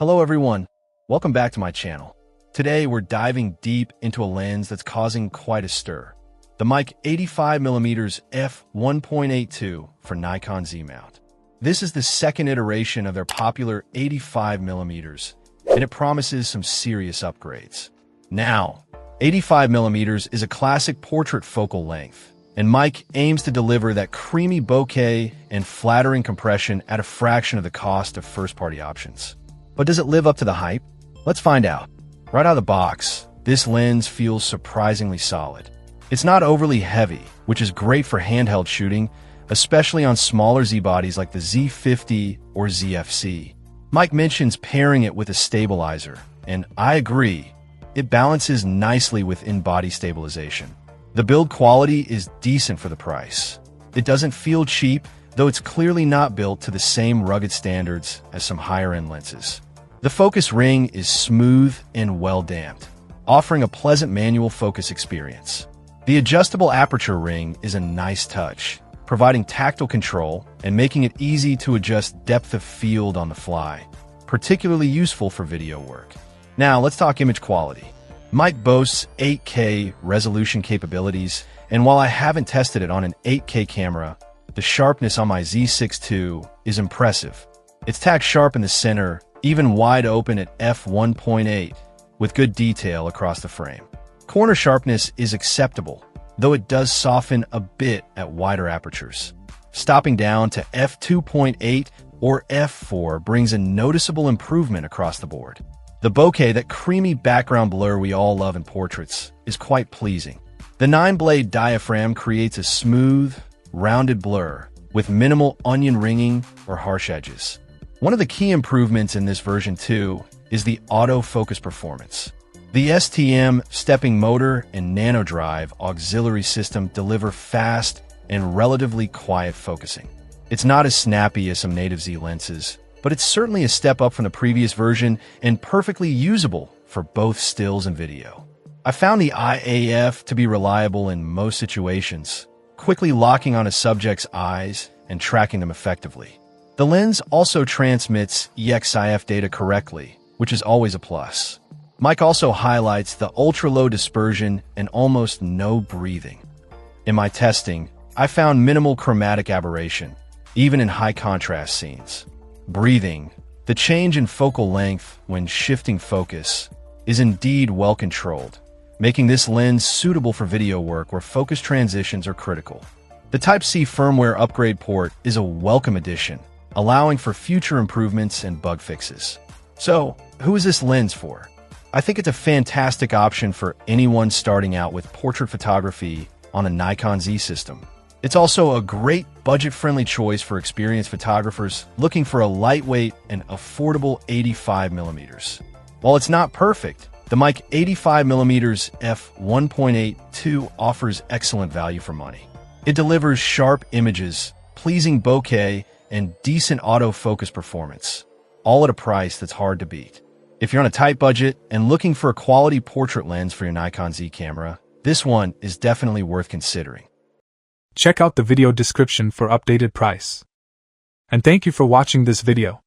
Hello everyone, welcome back to my channel. Today we're diving deep into a lens that's causing quite a stir. The Meike 85mm f1.82 for Nikon Z-mount. This is the second iteration of their popular 85mm, and it promises some serious upgrades. Now, 85mm is a classic portrait focal length, and Meike aims to deliver that creamy bokeh and flattering compression at a fraction of the cost of first-party options. But does it live up to the hype? Let's find out. Right out of the box, this lens feels surprisingly solid. It's not overly heavy, which is great for handheld shooting, especially on smaller Z-bodies like the Z50 or ZFC. Meike mentions pairing it with a stabilizer, and I agree. It balances nicely with in-body stabilization. The build quality is decent for the price. It doesn't feel cheap, though it's clearly not built to the same rugged standards as some higher-end lenses. The focus ring is smooth and well-damped, offering a pleasant manual focus experience. The adjustable aperture ring is a nice touch, providing tactile control and making it easy to adjust depth of field on the fly, particularly useful for video work. Now, let's talk image quality. Meike boasts 8K resolution capabilities, and while I haven't tested it on an 8K camera, the sharpness on my Z6 II is impressive. It's tacked sharp in the center, even wide open at f1.8, with good detail across the frame. Corner sharpness is acceptable, though it does soften a bit at wider apertures. Stopping down to f2.8 or f4 brings a noticeable improvement across the board. The bokeh, that creamy background blur we all love in portraits, is quite pleasing. The 9-blade diaphragm creates a smooth, rounded blur with minimal onion ringing or harsh edges. One of the key improvements in this version too is the autofocus performance. The STM stepping motor and nano drive auxiliary system deliver fast and relatively quiet focusing. It's not as snappy as some native Z lenses, but it's certainly a step up from the previous version and perfectly usable for both stills and video. I found the IAF to be reliable in most situations, quickly locking on a subject's eyes and tracking them effectively. The lens also transmits EXIF data correctly, which is always a plus. Meike also highlights the ultra-low dispersion and almost no breathing. In my testing, I found minimal chromatic aberration, even in high-contrast scenes. Breathing, the change in focal length when shifting focus, is indeed well-controlled, making this lens suitable for video work where focus transitions are critical. The Type-C firmware upgrade port is a welcome addition, allowing for future improvements and bug fixes. So, who is this lens for? I think it's a fantastic option for anyone starting out with portrait photography on a Nikon Z system. It's also a great budget-friendly choice for experienced photographers looking for a lightweight and affordable 85mm. While it's not perfect, the Meike 85mm f1.82 offers excellent value for money. It delivers sharp images, pleasing bokeh, and decent autofocus performance, all at a price that's hard to beat. If you're on a tight budget and looking for a quality portrait lens for your Nikon Z camera, this one is definitely worth considering. Check out the video description for updated price. And thank you for watching this video.